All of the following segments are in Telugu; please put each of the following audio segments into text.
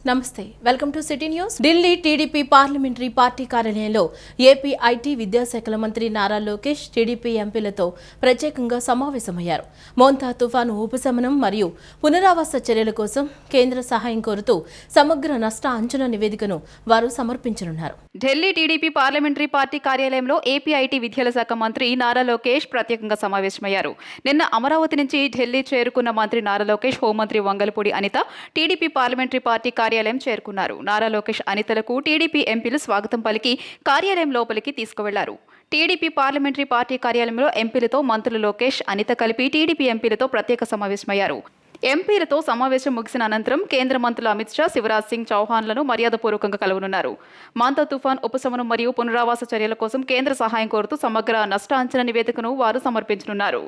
నమస్తే welcome to city news. Delhi TDP parliamentary party కార్యాలయంలో ఏపీ ఐటీ విద్యాశాఖల మంత్రి నారా లోకేష్ టీడీపీ ఎంపీలతో ప్రత్యేకంగా సమావేశమయ్యారు. మోంతా తుఫాను ఉపశమనం మరియు పునరావాస చర్యల కోసం కేంద్ర సహాయం కోరుతూ సమగ్ర నష్ట అంచనా నివేదికను వారు సమర్పించనున్నారు. ఢిల్లీ టీడీపీ పార్లమెంటరీ పార్టీ కార్యాలయంలో ఏపీ ఐటీ విద్యాల శాఖ మంత్రి నారా లోకేష్ ప్రత్యేకంగా సమావేశమయ్యారు. నిన్న అమరావతి నుంచి ఢిల్లీ చేరుకున్న మంత్రి నారా లోకేష్ హోంమంత్రి Vangalapudi Anitha TDP parliamentary party కార్యాలయం చేరుకున్నారు. నారా లోకేష్ అనితలకు టీడీపీ ఎంపీలు స్వాగతం పలికి కార్యాలయం లోపలికి తీసుకువెళ్లారు. టీడీపీ పార్లమెంటరీ పార్టీ కార్యాలయంలో ఎంపీలతో మంత్రులు లోకేష్ అనిత కలిపి టీడీపీ ఎంపీలతో ప్రత్యేక సమావేశమయ్యారు. ఎంపీలతో సమావేశం ముగిసిన అనంతరం కేంద్ర మంత్రులు అమిత్ షా, శివరాజ్ సింగ్ చౌహాన్లను మర్యాదపూర్వకంగా కలవనున్నారు. మాంతా తుఫాన్ ఉపశమనం మరియు పునరావాస చర్యల కోసం కేంద్ర సహాయం కోరుతూ సమగ్ర నష్ట అంచనా నివేదికను వారు సమర్పించనున్నారు.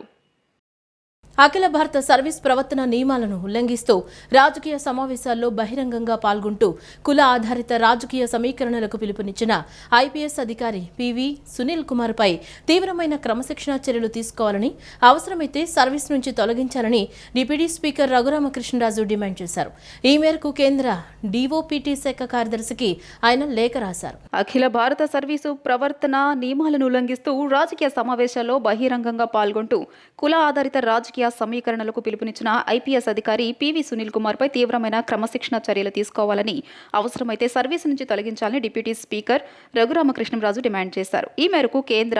అఖిల భారత సర్వీస్ ప్రవర్తన నియమాలను ఉల్లంఘిస్తూ రాజకీయ సమావేశాల్లో బహిరంగంగా పాల్గొంటూ కుల ఆధారిత రాజకీయ సమీకరణలకు పిలుపునిచ్చిన ఐపీఎస్ అధికారి పివి సునీల్ కుమార్ పై తీవ్రమైన క్రమశిక్షణా చర్యలు తీసుకోవాలని, అవసరమైతే సర్వీస్ నుంచి తొలగించాలని డిప్యూటీ స్పీకర్ రఘురామకృష్ణరాజు డిమాండ్ చేశారు. ఈ మేరకు కేంద్ర డీఓపీటీ శాఖ కార్యదర్శికి ఆయన లేఖ రాశారు. అఖిల భారత సర్వీసు ప్రవర్తన నియమాలను ఉల్లంఘిస్తూ రాజకీయ సమావేశాల్లో బహిరంగంగా పాల్గొంటూ కుల ఆధారిత రాజకీయ సమీకరణలకు పిలుపునిచ్చిన ఐపీఎస్ అధికారి పివి సునీల్ కుమార్ పై తీవ్రమైన క్రమశిక్షణ చర్యలు తీసుకోవాలని, అవసరమైతే సర్వీసు నుంచి తొలగించాలని డిప్యూటీ స్పీకర్ రఘురామకృష్ణరాజు డిమాండ్ చేశారు. ఈ మేరకు కేంద్ర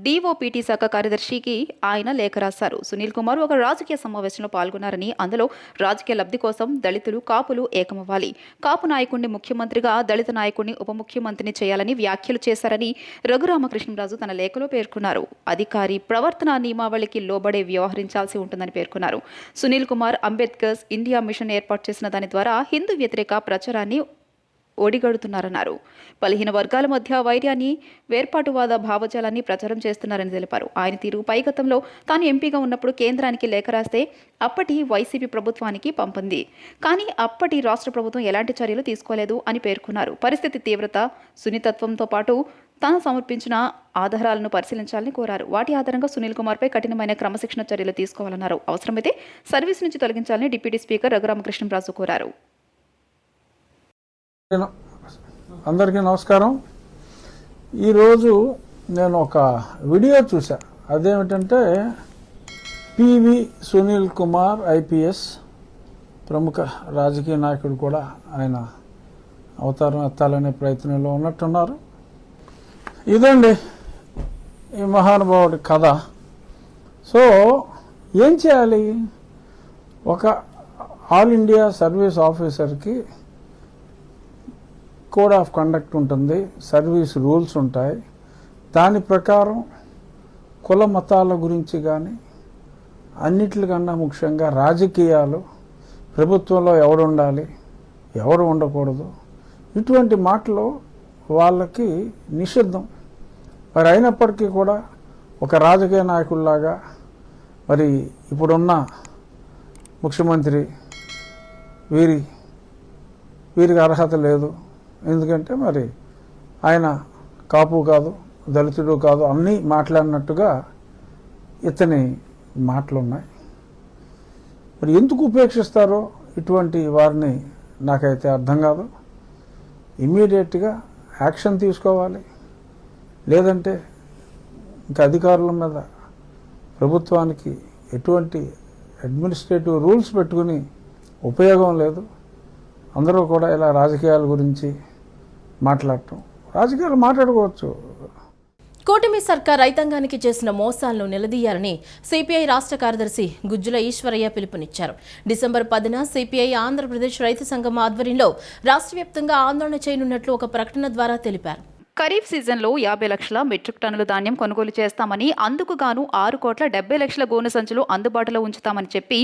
డీఓపీటీ శాఖ కార్యదర్శికి ఆయన లేఖ రాశారు. సునీల్ కుమార్ ఒక రాజకీయ సమావేశంలో పాల్గొన్నారని, అందులో రాజకీయ లబ్ధి కోసం దళితులు, కాపులు ఏకమవ్వాలి, కాపు నాయకుడిని ముఖ్యమంత్రిగా, దళిత నాయకుడిని ఉప ముఖ్యమంత్రిని చేయాలని వ్యాఖ్యలు చేశారని రఘురామకృష్ణరాజు తన లేఖలో పేర్కొన్నారు. అధికారి ప్రవర్తన నియమావళికి లోబడే వ్యవహరించాల్సి ఉంటుందని పేర్కొన్నారు. సునీల్ కుమార్ అంబేద్కర్స్ ఇండియా మిషన్ ఏర్పాటు చేసిన దాని ద్వారా హిందూ వ్యతిరేక ప్రచారాన్ని ఒడిగడుతున్నారన్నారు. బలహీన వర్గాల మధ్య వైర్యాన్ని, వేర్పాటువాద భావజాలాన్ని ప్రచారం చేస్తున్నారని తెలిపారు. ఆయన తీరు పై గతంలో తాను ఎంపీగా ఉన్నప్పుడు కేంద్రానికి లేఖ రాస్తే అప్పటి వైసీపీ ప్రభుత్వానికి పంపింది, కానీ అప్పటి రాష్ట్ర ప్రభుత్వం ఎలాంటి చర్యలు తీసుకోలేదు అని పేర్కొన్నారు. పరిస్థితి తీవ్రత, సున్నితత్వంతో పాటు తాను సమర్పించిన ఆధారాలను పరిశీలించాలని కోరారు. వాటి ఆధారంగా సునీల్ కుమార్పై కఠినమైన క్రమశిక్షణ చర్యలు తీసుకోవాలన్నారు. అవసరమైతే సర్వీస్ నుంచి తొలగించాలని డిప్యూటీ స్పీకర్ రఘురామకృష్ణరాజు కోరారు. అందరికీ నమస్కారం. ఈరోజు నేను ఒక వీడియో చూసా. అదేమిటంటే పివి సునీల్ కుమార్ ఐపీఎస్ ప్రముఖ రాజకీయ నాయకుడు కూడా ఆయన అవతారం ఎత్తాలనే ప్రయత్నంలో ఉన్నట్టున్నారు. ఇదండి ఈ మహానుభావుడి కథ. సో ఏం చేయాలి? ఒక ఆల్ ఇండియా సర్వీస్ ఆఫీసర్కి కోడ్ ఆఫ్ కండక్ట్ ఉంటుంది, సర్వీస్ రూల్స్ ఉంటాయి. దాని ప్రకారం కుల మతాల గురించి కానీ, అన్నిటికన్నా ముఖ్యంగా రాజకీయాలు, ప్రభుత్వంలో ఎవడు ఉండాలి, ఎవరు ఉండకూడదు, ఇటువంటి మాటలు వాళ్ళకి నిషిద్ధం. మరి అయినప్పటికీ కూడా ఒక రాజకీయ నాయకుల్లాగా మరి ఇప్పుడున్న ముఖ్యమంత్రి వీరికి అర్హత లేదు, ఎందుకంటే మరి ఆయన కాపు కాదు, దళితుడు కాదు, అన్నీ మాట్లాడినట్టుగా ఇతని మాటలున్నాయి. మరి ఎందుకు ఉపేక్షిస్తారో ఇటువంటి వారిని నాకైతే అర్థం కాదు. ఇమ్మీడియట్గా యాక్షన్ తీసుకోవాలి, లేదంటే ఇంకా అధికారుల మీద ప్రభుత్వానికి ఎటువంటి అడ్మినిస్ట్రేటివ్ రూల్స్ పెట్టుకుని ఉపయోగం లేదు. అందరూ కూడా ఇలా రాజకీయాల గురించి రాజకీయాలు మాట్లాడుకోవచ్చు. కూటమి సర్కార్ రైతాంగానికి చేసిన మోసాలను నిలదీయాలని సిపిఐ రాష్ట్ర కార్యదర్శి గుజ్జుల ఈశ్వరయ్య పిలుపునిచ్చారు. డిసెంబర్ 10న సిపిఐ ఆంధ్రప్రదేశ్ రైతు సంఘం ఆధ్వర్యంలో రాష్ట్ర వ్యాప్తంగా ఆందోళన చేయనున్నట్లు ఒక ప్రకటన ద్వారా తెలిపారు. ఖరీఫ్ సీజన్లో 50 లక్షల మెట్రిక్ టన్నుల ధాన్యం కొనుగోలు చేస్తామని, అందుకు గాను 6,70,00,000 గోనె సంచులు అందుబాటులో ఉంచుతామని చెప్పి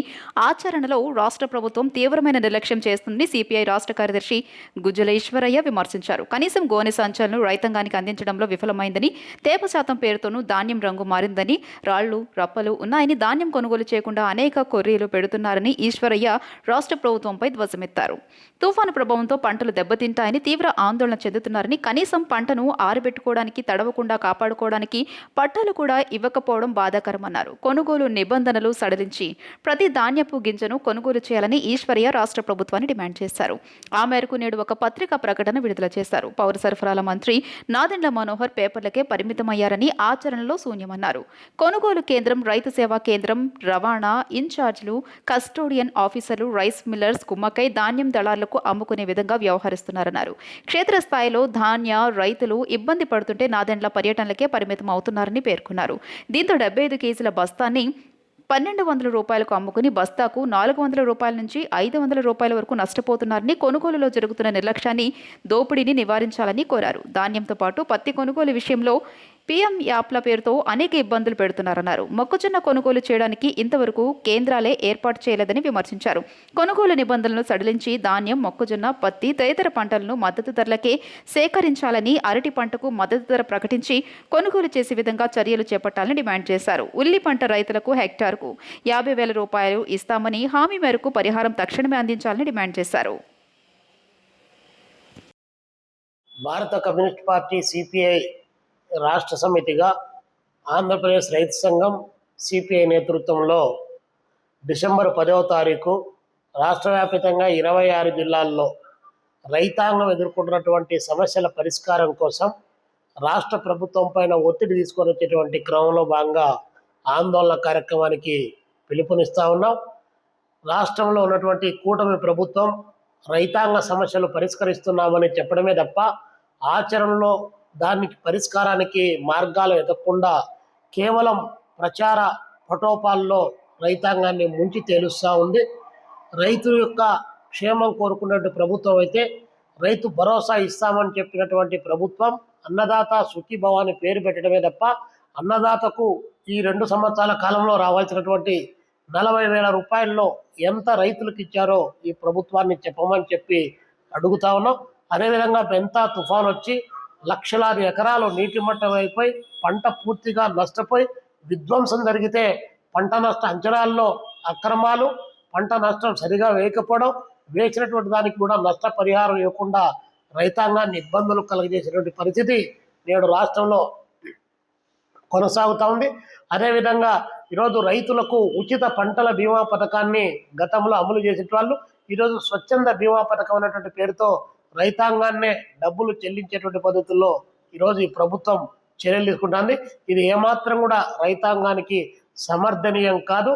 ఆచరణలో రాష్ట్ర ప్రభుత్వం తీవ్రమైన నిర్లక్ష్యం చేస్తుందని సిపిఐ రాష్ట్ర కార్యదర్శి గుజ్జల ఈశ్వరయ్య విమర్శించారు. కనీసం గోనె సంచులను రైతాంగానికి అందించడంలో విఫలమైందని, తేమ శాతం పేరుతోనూ ధాన్యం రంగు మారిందని, రాళ్లు రప్పలు ఉన్నాయని ధాన్యం కొనుగోలు చేయకుండా అనేక కొర్రీలు పెడుతున్నారని ఈశ్వరయ్య రాష్ట్ర ప్రభుత్వంపై ధ్వజమెత్తారు. తుఫాను ప్రభావంతో పంటలు దెబ్బతింటాయని, తీవ్ర ఆందోళన చెందుతున్నారని, కనీసం పంటను ధాన్యాలను ఆరబెట్టుకోవడానికి తడవకుండా కాపాడుకోవడానికి పట్టాలు కూడా ఇవ్వకపోవడం బాధాకరమన్నారు. కొనుగోలు నిబంధనలు సడలించి ప్రతి ధాన్యపు గింజను కొనుగోలు చేయాలని ఈశ్వర్య రాష్ట్ర ప్రభుత్వాన్ని డిమాండ్ చేశారు. ఆ మేరకు నేడు ఒక పత్రికా ప్రకటన విడుదల చేశారు. పౌర సరఫరాల మంత్రి నాదెండ్ల మనోహర్ పేపర్లకే పరిమితమయ్యారని, ఆచరణలో శూన్యమన్నారు. కొనుగోలు కేంద్రం, రైతు సేవా కేంద్రం, రవాణా ఇన్ఛార్జీలు, కస్టోడియన్ ఆఫీసర్లు, రైస్ మిల్లర్స్ కుమ్మకై ధాన్యం దళారులకు అమ్ముకునే విధంగా వ్యవహరిస్తున్నారన్నారు. క్షేత్రస్థాయిలో ధాన్య రైతులు ఇబ్బంది పడుతుంటే నాదెండ్ల పర్యటనలకే పరిమితం అవుతున్నారని పేర్కొన్నారు. దీంతో 75 కేజీల బస్తాన్ని 1200 రూపాయలకు అమ్ముకుని బస్తాకు 400 రూపాయల నుంచి 500 రూపాయల వరకు నష్టపోతున్నారని, కొనుగోలులో జరుగుతున్న నిర్లక్ష్యాన్ని, దోపిడీని నివారించాలని కోరారు. ధాన్యంతో పాటు పత్తి కొనుగోలు విషయంలో పీఎం యాప్ల పేరుతో అనేక ఇబ్బందులు పెడుతున్నారన్నారు. మొక్కజొన్న కొనుగోలు చేయడానికి ఇంతవరకు కేంద్రాలే ఏర్పాటు చేయలేదని విమర్శించారు. కొనుగోలు నిబంధనలను సడలించి ధాన్యం, మొక్కజొన్న, పత్తి తదితర పంటలను మద్దతు ధరలకే సేకరించాలని, అరటి పంటకు మద్దతు ధర ప్రకటించి కొనుగోలు చేసే విధంగా చర్యలు చేపట్టాలని డిమాండ్ చేశారు. ఉల్లి పంట రైతులకు హెక్టార్కు 50,000 రూపాయలు ఇస్తామని హామీ మేరకు పరిహారం తక్షణమే అందించాలని డిమాండ్ చేశారు. భారత కమ్యూనిస్ట్ పార్టీ సిపిఐ రాష్ట్ర సమితిగా ఆంధ్రప్రదేశ్ రైతు సంఘం సిపిఐ నేతృత్వంలో డిసెంబర్ 10వ తారీఖు రాష్ట్ర వ్యాప్తంగా 26 జిల్లాల్లో రైతాంగం ఎదుర్కొంటున్నటువంటి సమస్యల పరిష్కారం కోసం రాష్ట్ర ప్రభుత్వం పైన ఒత్తిడి తీసుకొని వచ్చేటువంటి క్రమంలో భాగంగా ఆందోళన కార్యక్రమానికి పిలుపునిస్తూ ఉన్నాం. రాష్ట్రంలో ఉన్నటువంటి కూటమి ప్రభుత్వం రైతాంగ సమస్యలు పరిష్కరిస్తున్నామని చెప్పడమే తప్ప ఆచరణలో దానికి పరిష్కారానికి మార్గాలు ఎదగకుండా కేవలం ప్రచార పటోపాల్లో రైతాంగాన్ని ముంచి తేలుస్తూ ఉంది. రైతు యొక్క క్షేమం కోరుకున్నటువంటి ప్రభుత్వం అయితే రైతు భరోసా ఇస్తామని చెప్పినటువంటి ప్రభుత్వం అన్నదాత సుఖీభవ అని పేరు పెట్టడమే తప్ప అన్నదాతకు ఈ 2 సంవత్సరాల కాలంలో రావాల్సినటువంటి 40,000 రూపాయల్లో ఎంత రైతులకు ఇచ్చారో ఈ ప్రభుత్వాన్ని చెప్పమని చెప్పి అడుగుతా ఉన్నాం. అదేవిధంగా బెంతా తుఫాన్ వచ్చి లక్షలాది ఎకరాలు నీటి మట్టం అయిపోయి పంట పూర్తిగా నష్టపోయి విధ్వంసం జరిగితే పంట నష్ట అంచనాల్లో అక్రమాలు, పంట నష్టం సరిగా వేయకపోవడం, వేసినటువంటి దానికి కూడా నష్టపరిహారం ఇవ్వకుండా రైతాంగాన్ని ఇబ్బందులు కలుగజేసినటువంటి పరిస్థితి నేడు రాష్ట్రంలో కొనసాగుతూ ఉంది. అదేవిధంగా ఈరోజు రైతులకు ఉచిత పంటల బీమా పథకాన్ని గతంలో అమలు చేసే వాళ్ళు ఈరోజు స్వచ్ఛంద బీమా పథకం అనేటువంటి పేరుతో రైతాంగాన్నే డబ్బులు చెల్లించేటువంటి పద్ధతుల్లో ఈరోజు ఈ ప్రభుత్వం చర్యలు తీసుకుంటుంది. ఇది ఏమాత్రం కూడా రైతాంగానికి సమర్థనీయం కాదు.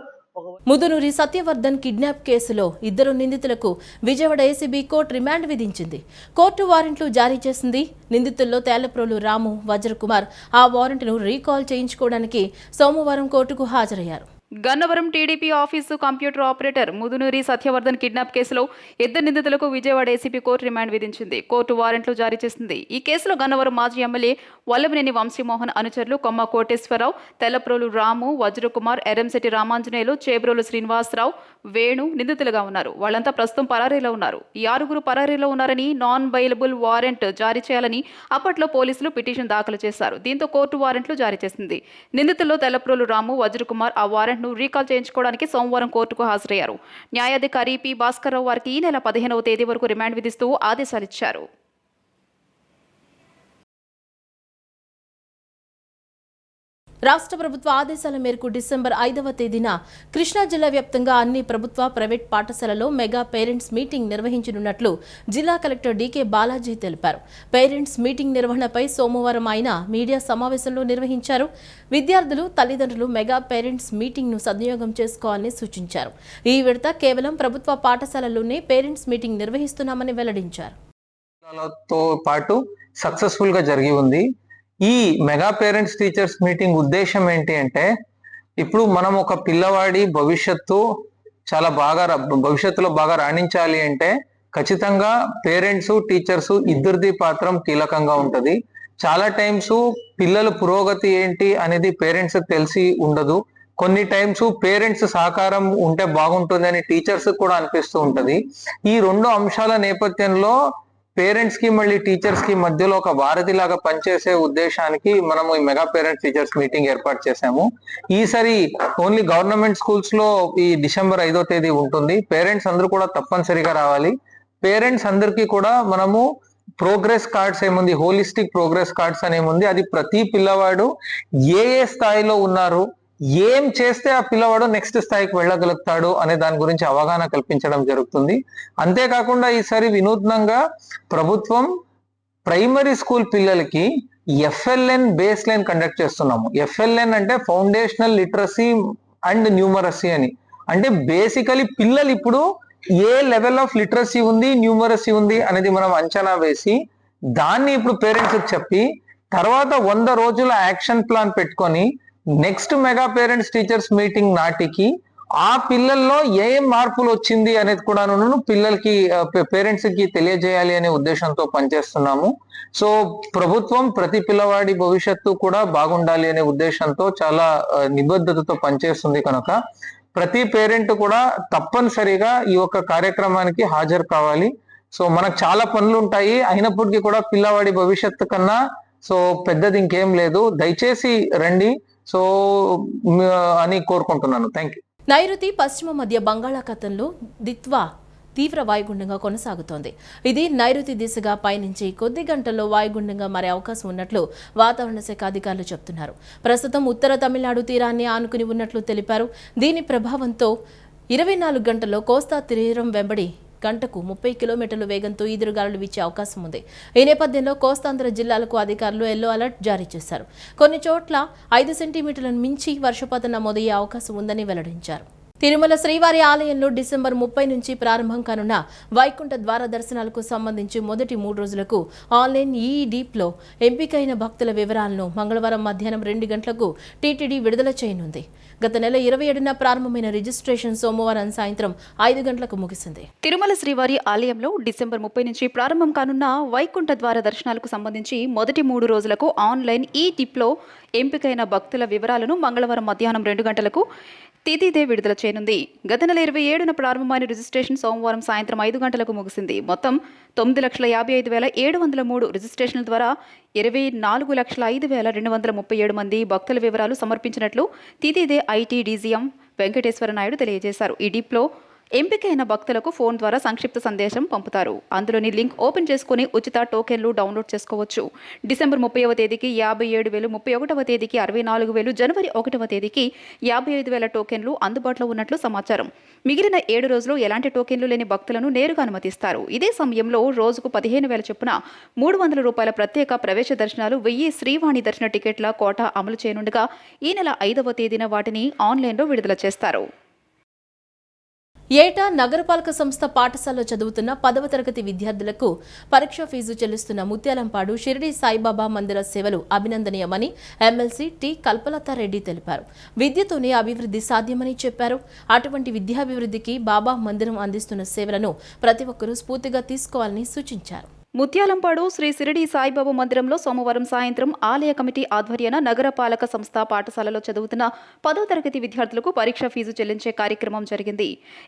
ముదునూరి సత్యవర్ధన్ కిడ్నాప్ కేసులో 2 నిందితులకు విజయవాడ ఏసీబీ కోర్టు రిమాండ్ విధించింది. కోర్టు వారెంట్లు జారీ చేసింది. నిందితుల్లో తేళ్లప్రోలు రాము, వజ్రకుమార్ ఆ వారెంట్ను రీకాల్ చేయించుకోవడానికి సోమవారం కోర్టుకు హాజరయ్యారు. Gannavaram TDP office computer operator Mudunuri Satyavardhan kidnap కేసులో 2 నిందితులకు విజయవాడ ఏసీపీ కోర్టు రిమాండ్ విధించింది. కోర్టు వారెంట్లు జారీ చేసింది. ఈ కేసులో గన్నవరం మాజీ ఎమ్మెల్యే వల్లభనేని వంశీమోహన్ అనుచరులు కొమ్మ కోటేశ్వరరావు, తెల్లప్రోలు రాము, వజ్రకుమార్, ఎర్రంశెట్టి రామాంజనేయులు, చేబ్రోలు శ్రీనివాసరావు, వేణు నిందితులుగా ఉన్నారు. వాళ్ళంతా ప్రస్తుతం పరారీలో ఉన్నారు. ఈ 6 పరారీలో ఉన్నారని, నాన్ బెయిలబుల్ వారెంట్ జారీ చేయాలని అప్పట్లో పోలీసులు పిటిషన్ దాఖలు చేశారు. దీంతో కోర్టు వారెంట్లు జారీ చేసింది. నిందితుల్లో తెల్లప్రోలు రాము, వజ్రకుమార్ ఆ వారెంట్ రీకాల్ చేయించుకోవడానికి సోమవారం కోర్టుకు హాజరయ్యారు. న్యాయాధికారి పి భాస్కర్రావు వారికి ఈ నెల 15వ తేదీ వరకు రిమాండ్ విధిస్తూ ఆదేశాలిచ్చారు. రాష్ట్ర ప్రభుత్వ ఆదేశాల మేరకు డిసెంబర్ 5వ తేదీన కృష్ణా జిల్లా వ్యాప్తంగా అన్ని ప్రభుత్వ, ప్రైవేట్ పాఠశాలలో మెగా పేరెంట్స్ మీటింగ్ నిర్వహించనున్నట్లు జిల్లా కలెక్టర్ డీకే బాలాజీ తెలిపారు. పేరెంట్స్ మీటింగ్ నిర్వహణపై సోమవారం ఆయన మీడియా సమావేశంలో నిర్వహించారు. విద్యార్థులు, తల్లిదండ్రులు మెగా పేరెంట్స్ మీటింగ్ను సద్వినియోగం చేసుకోవాలని సూచించారు. ఈ విడత కేవలం ప్రభుత్వ పాఠశాలల్లోనే పేరెంట్స్ మీటింగ్ నిర్వహిస్తున్నామని వెల్లడించారు. పాటు సక్సెస్ఫుల్ గా జరిగి ఉంది. ఈ మెగా పేరెంట్స్ టీచర్స్ మీటింగ్ ఉద్దేశం ఏంటి అంటే, ఇప్పుడు మనం ఒక పిల్లవాడి భవిష్యత్తులో బాగా రాణించాలి అంటే ఖచ్చితంగా పేరెంట్స్, టీచర్స్ ఇద్దరిది పాత్రం కీలకంగా ఉంటది. చాలా టైమ్స్ పిల్లల పురోగతి ఏంటి అనేది పేరెంట్స్ తెలిసి ఉండదు. కొన్ని టైమ్స్ పేరెంట్స్ సహకారం ఉంటే బాగుంటుంది అని టీచర్స్ కూడా అనిపిస్తూ ఉంటది. ఈ 2 అంశాల నేపథ్యంలో పేరెంట్స్ కి మళ్ళీ టీచర్స్ కి మధ్యలో ఒక వారధి లాగా పనిచేసే ఉద్దేశానికి మనము ఈ మెగా పేరెంట్స్ టీచర్స్ మీటింగ్ ఏర్పాటు చేశాము. ఈసారి ఓన్లీ గవర్నమెంట్ స్కూల్స్ లో ఈ డిసెంబర్ 5వ తేదీ ఉంటుంది. పేరెంట్స్ అందరూ కూడా తప్పనిసరిగా రావాలి. పేరెంట్స్ అందరికీ కూడా మనము ప్రోగ్రెస్ కార్డ్స్ ఏముంది, హోలిస్టిక్ ప్రోగ్రెస్ కార్డ్స్ అని ఏముంది, అది ప్రతి పిల్లవాడు ఏ స్థాయిలో ఉన్నారు, ఏం చేస్తే ఆ పిల్లవాడు నెక్స్ట్ స్థాయికి వెళ్ళగలుగుతాడు అనే దాని గురించి అవగాహన కల్పించడం జరుగుతుంది. అంతేకాకుండా ఈసారి వినూత్నంగా ప్రభుత్వం ప్రైమరీ స్కూల్ పిల్లలకి FLN బేస్ లైన్ కండక్ట్ చేస్తున్నాము. FLN అంటే ఫౌండేషనల్ లిటరసీ అండ్ న్యూమరసీ అని. అంటే బేసికలీ పిల్లలు ఇప్పుడు ఏ లెవెల్ ఆఫ్ లిటరసీ ఉంది, న్యూమరసీ ఉంది అనేది మనం అంచనా వేసి దాన్ని ఇప్పుడు పేరెంట్స్కి చెప్పి తర్వాత 100 రోజుల యాక్షన్ ప్లాన్ పెట్టుకొని next mega parents teachers meeting నాటికి ఆ పిల్లల్లో ఏం మార్పులు వచ్చింది అనేది కూడా పిల్లలకి పేరెంట్స్ కి తెలియజేయాలి అనే ఉద్దేశంతో పనిచేస్తున్నాము. సో ప్రభుత్వం ప్రతి పిల్లవాడి భవిష్యత్తు కూడా బాగుండాలి అనే ఉద్దేశంతో చాలా నిబద్ధతతో పనిచేస్తుంది కనుక ప్రతి పేరెంట్ కూడా తప్పనిసరిగా ఈ యొక్క కార్యక్రమానికి హాజరు కావాలి. సో మనకు చాలా పనులు ఉంటాయి, అయినప్పటికీ కూడా పిల్లవాడి భవిష్యత్తు కన్నా సో పెద్దది ఇంకేం లేదు, దయచేసి రండి సో అని కోరుకుంటున్నాను. Thank you. నైరుతి పశ్చిమ మధ్య బంగాళాఖాతంలో దిత్వా తీవ్ర వాయుగుండంగా కొనసాగుతోంది. ఇది నైరుతి దిశగా పయనించి కొద్ది గంటల్లో వాయుగుండంగా మారే అవకాశం ఉన్నట్లు వాతావరణ శాఖ అధికారులు చెబుతున్నారు. ప్రస్తుతం ఉత్తర తమిళనాడు తీరాన్ని ఆనుకుని ఉన్నట్లు తెలిపారు. దీని ప్రభావంతో 24 గంటల్లో కోస్తా తీరం వెంబడి గంటకు 30 కిలోమీటర్ల వేగంతో ఈదురుగాలులు వీచే అవకాశం ఉంది. ఈ నేపథ్యంలో కోస్తాంధ్ర జిల్లాలకు అధికారులు ఎల్లో అలర్ట్ జారీ చేశారు. కొన్ని చోట్ల 5 సెంటీమీటర్లను మించి వర్షపాతం నమోదయ్యే అవకాశం ఉందని వెల్లడించారు. తిరుమల శ్రీవారి ఆలయంలో డిసెంబర్ 30 నుంచి ప్రారంభం కానున్న వైకుంఠ ద్వార దర్శనాలకు సంబంధించి మొదటి 3 రోజులకు ఆన్లైన్ ఈడీప్లో ఎంపికైన భక్తుల వివరాలను మంగళవారం మధ్యాహ్నం 2 గంటలకు టీటీడీ విడుదల చేయనుంది. గత నెల 27న ప్రారంభమైన రిజిస్ట్రేషన్ సోమవారం సాయంత్రం 5 గంటలకు ముగిసింది. తిరుమల శ్రీవారి ఆలయంలో డిసెంబర్ 30 నుంచి ప్రారంభం కానున్న వైకుంఠ ద్వార దర్శనాలకు సంబంధించి మొదటి 3 రోజులకు ఆన్లైన్ ఈడీప్లో ఎంపికైన భక్తుల వివరాలను మంగళవారం మధ్యాహ్నం 2 గంటలకు టీటీడీ విడుదల చేయనుంది. గత నెల 27న ప్రారంభమైన రిజిస్ట్రేషన్ సోమవారం సాయంత్రం 5 గంటలకు ముగిసింది. మొత్తం 9,55,703 రిజిస్ట్రేషన్ల ద్వారా 24,05,237 మంది భక్తుల వివరాలు సమర్పించినట్లు TTD IT DGM Venkateswara Naidu తెలియజేశారు. ఈ డీప్లో ఎంపికైన భక్తులకు ఫోన్ ద్వారా సంక్షిప్త సందేశం పంపుతారు. అందులోని లింక్ ఓపెన్ చేసుకుని ఉచిత టోకెన్లు డౌన్లోడ్ చేసుకోవచ్చు. డిసెంబర్ 30వ తేదీకి 57,000, 31వ తేదీకి 64,000, జనవరి 1వ తేదీకి 55,000 టోకెన్లు అందుబాటులో ఉన్నట్లు సమాచారం. మిగిలిన 7 రోజులు ఎలాంటి టోకెన్లు లేని భక్తులను నేరుగా అనుమతిస్తారు. ఇదే సమయంలో రోజుకు 15,000 చొప్పున 300 రూపాయల ప్రత్యేక ప్రవేశ దర్శనాలు, 1000 శ్రీవాణి దర్శన టికెట్ల కోటా అమలు చేయనుండగా ఈ నెల 5వ తేదీన వాటిని ఆన్లైన్లో విడుదల చేస్తారు. ఏటా నగరపాలక సంస్థ పాఠశాలలో చదువుతున్న 10వ తరగతి విద్యార్థులకు పరీక్ష ఫీజు చెల్లిస్తున్న ముత్యాలంపాడు షిరిడి సాయిబాబా మందిర సేవలు అభినందనీయమని ఎమ్మెల్సీ టి కల్పలతారెడ్డి తెలిపారు. విద్యతోనే అభివృద్ధి సాధ్యమని చెప్పారు. అటువంటి విద్యాభివృద్ధికి బాబా మందిరం అందిస్తున్న సేవలను ప్రతి ఒక్కరూ స్ఫూర్తిగా తీసుకోవాలని సూచించారు. ముత్యాలంపాడు శ్రీ షిరిడి సాయిబాబా మందిరంలో సోమవారం సాయంత్రం ఆలయ కమిటీ ఆధ్వర్యాన నగరపాలక సంస్థ పాఠశాలలో చదువుతున్న 10వ తరగతి విద్యార్థులకు పరీక్ష ఫీజు చెల్లించే కార్యక్రమం జరిగింది.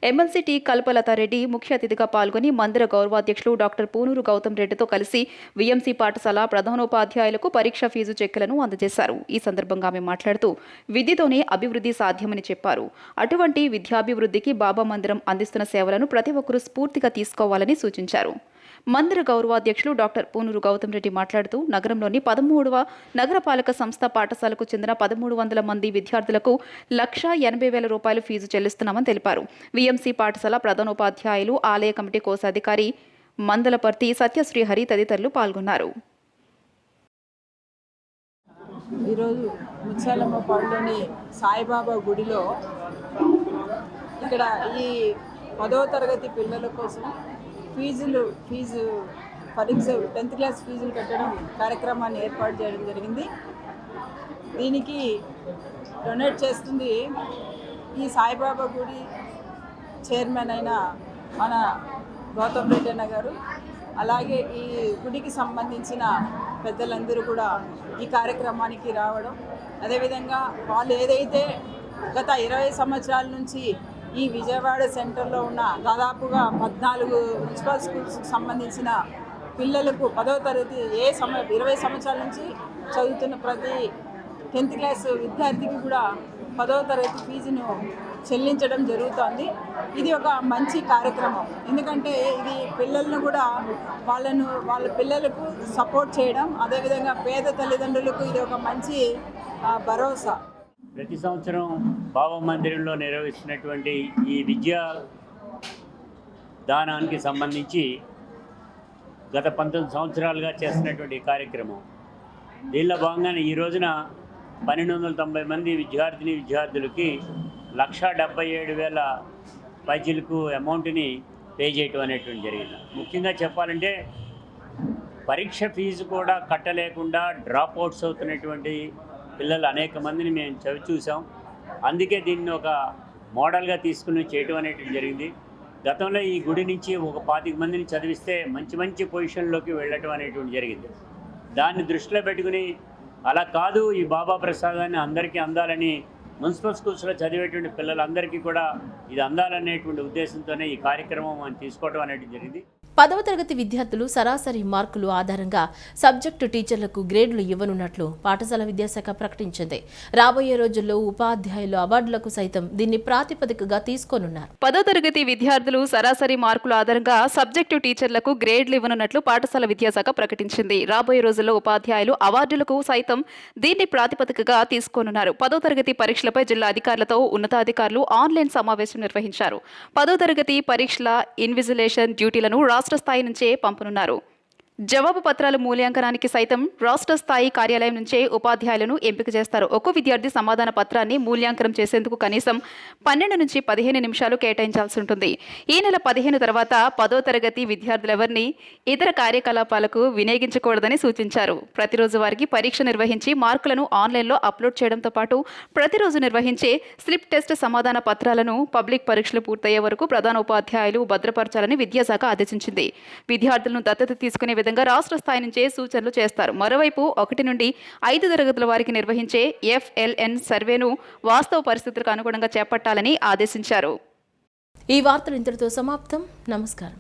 ఎమ్మెల్సీ టి కల్పలతారెడ్డి ముఖ్య అతిథిగా పాల్గొని మందిర గౌరవాధ్యక్షులు డాక్టర్ పూనూరు గౌతమ్ రెడ్డితో కలిసి విఎంసీ పాఠశాల ప్రధానోపాధ్యాయులకు పరీక్ష ఫీజు చెక్కులను అందజేశారు. ఈ సందర్భంగా ఆమె మాట్లాడుతూ విద్యతోనే అభివృద్ధి సాధ్యమని చెప్పారు. అటువంటి విద్యాభివృద్ధికి బాబా మందిరం అందిస్తున్న సేవలను ప్రతి ఒక్కరూ స్ఫూర్తిగా తీసుకోవాలని సూచించారు. మందిర గౌరవాధ్యక్షులు డాక్టర్ పూనూరు గౌతమ్ రెడ్డి మాట్లాడుతూ నగరంలోని 13వ నగరపాలక సంస్థ పాఠశాలకు చెందిన 1,300 మంది విద్యార్థులకు 1,80,000 రూపాయలు ఫీజు చెల్లిస్తున్నామని తెలిపారు. విఎంసీ పాఠశాల ప్రధానోపాధ్యాయులు, ఆలయ కమిటీ కోశాధికారి మందలపర్తి సత్యశ్రీహరి తదితరులు పాల్గొన్నారు. ఈరోజు ముత్యాలమ్మపాడులోని సాయిబాబా గుడిలో ఇక్కడ ఈ 10వ తరగతి పిల్లల కోసం ఫీజు పరీక్ష 10th క్లాస్ ఫీజులు కట్టడం కార్యక్రమాన్ని ఏర్పాటు చేయడం జరిగింది. దీనికి డొనేట్ చేస్తుంది ఈ సాయిబాబా గుడి చైర్మన్ అయిన మన గౌతమ్ రెడ్డి అన్న గారు. అలాగే ఈ గుడికి సంబంధించిన పెద్దలందరూ కూడా ఈ కార్యక్రమానికి రావడం, అదేవిధంగా వాళ్ళు ఏదైతే గత 20 సంవత్సరాల నుంచి ఈ విజయవాడ సెంటర్లో ఉన్న దాదాపుగా 14 మున్సిపల్ స్కూల్స్కి సంబంధించిన పిల్లలకు 10వ తరగతి 20 సంవత్సరాల నుంచి చదువుతున్న ప్రతి 10th క్లాస్ విద్యార్థికి కూడా 10వ తరగతి ఫీజును చెల్లించడం జరుగుతోంది. ఇది ఒక మంచి కార్యక్రమం, ఎందుకంటే ఇది పిల్లలను కూడా వాళ్ళ పిల్లలకు సపోర్ట్ చేయడం, అదేవిధంగా పేద తల్లిదండ్రులకు ఇది ఒక మంచి భరోసా. ప్రతి సంవత్సరం భావ మందిరంలో నిర్వహిస్తున్నటువంటి ఈ విద్యా దానానికి సంబంధించి గత 19 సంవత్సరాలుగా చేస్తున్నటువంటి కార్యక్రమం. దీనిలో భాగంగానే ఈ రోజున 1290 మంది విద్యార్థులకి 1,77,000 పైచీలకు అమౌంట్ని పే చేయటం అనేటువంటి జరిగింది. ముఖ్యంగా చెప్పాలంటే పరీక్ష ఫీజు కూడా కట్టలేకుండా డ్రాప్ అవుట్స్ అవుతున్నటువంటి పిల్లలు అనేక మందిని మేము చూసాం. అందుకే దీన్ని ఒక మోడల్గా తీసుకుని చేయటం అనేటువంటి జరిగింది. గతంలో ఈ గుడి నుంచి ఒక 25 మందిని చదివిస్తే మంచి పొజిషన్లోకి వెళ్ళటం అనేటువంటి జరిగింది. దాన్ని దృష్టిలో పెట్టుకుని అలా కాదు, ఈ బాబా ప్రసాదాన్ని అందరికీ అందాలని మున్సిపల్ స్కూల్స్లో చదివేటువంటి పిల్లలందరికీ కూడా ఇది అందాలనేటువంటి ఉద్దేశంతోనే ఈ కార్యక్రమం మనం తీసుకోవడం అనేటువంటి జరిగింది. 10వ తరగతి విద్యార్థులు సరాసరి మార్కులు ఆధారంగా సబ్జెక్టు టీచర్లకు గ్రేడ్లు ఇవ్వనున్నట్లు పాఠశాల విద్యాశాఖ ప్రకటించింది. రాబోయే రోజుల్లో ఉపాధ్యాయులు అవార్డులకు సైతం దీన్ని ప్రాతిపదికగా తీసుకోనున్నారు. 10వ తరగతి విద్యార్థులు సరాసరి మార్కుల ఆధారంగా సబ్జెక్టు టీచర్లకు గ్రేడ్లు ఇవ్వనున్నట్లు పాఠశాల విద్యాశాఖ ప్రకటించింది. రాబోయే రోజుల్లో ఉపాధ్యాయులు అవార్డులకు సైతం దీన్ని ప్రాతిపదికగా తీసుకోనున్నారు. 10వ తరగతి పరీక్షలపై జిల్లా అధికారులతో ఉన్నతాధికారులు ఆన్లైన్ సమావేశం నిర్వహించారు. 10వ తరగతి పరీక్షల ఇన్విజిలేషన్ డ్యూటీలను రాష్ట్ర స్థాయి నుంచే పంపనున్నారు. జవాబు పత్రాల మూల్యాంకనానికి సైతం రాష్ట్ర స్థాయి కార్యాలయం నుంచే ఉపాధ్యాయులను ఎంపిక చేస్తారు. ఒక్కో విద్యార్థి సమాధాన పత్రాన్ని మూల్యాంకనం చేసేందుకు కనీసం 12 నుంచి 15 నిమిషాలు కేటాయించాల్సి ఉంటుంది. ఈ నెల 15 తర్వాత 10వ తరగతి విద్యార్థులెవరిని ఇతర కార్యకలాపాలకు వినియోగించకూడదని సూచించారు. ప్రతిరోజు వారికి పరీక్ష నిర్వహించి మార్కులను ఆన్లైన్లో అప్లోడ్ చేయడంతో పాటు ప్రతిరోజు నిర్వహించే స్లిప్ టెస్ట్ సమాధాన పత్రాలను పబ్లిక్ పరీక్షలు పూర్తయ్యే వరకు ప్రధాన ఉపాధ్యాయులు భద్రపరచాలని విద్యాశాఖ ఆదేశించింది. విద్యార్థులను దత్తత తీసుకునే విధంగా రాష్ట్ర స్థాయి నుంచే సూచనలు చేస్తారు. మరోవైపు 1 నుండి 5 తరగతుల వారికి నిర్వహించే FLN సర్వేను వాస్తవ పరిస్థితులకు అనుగుణంగా చేపట్టాలని ఆదేశించారు. ఈ వార్తలు ఇంతటితో సమాప్తం. నమస్కారం.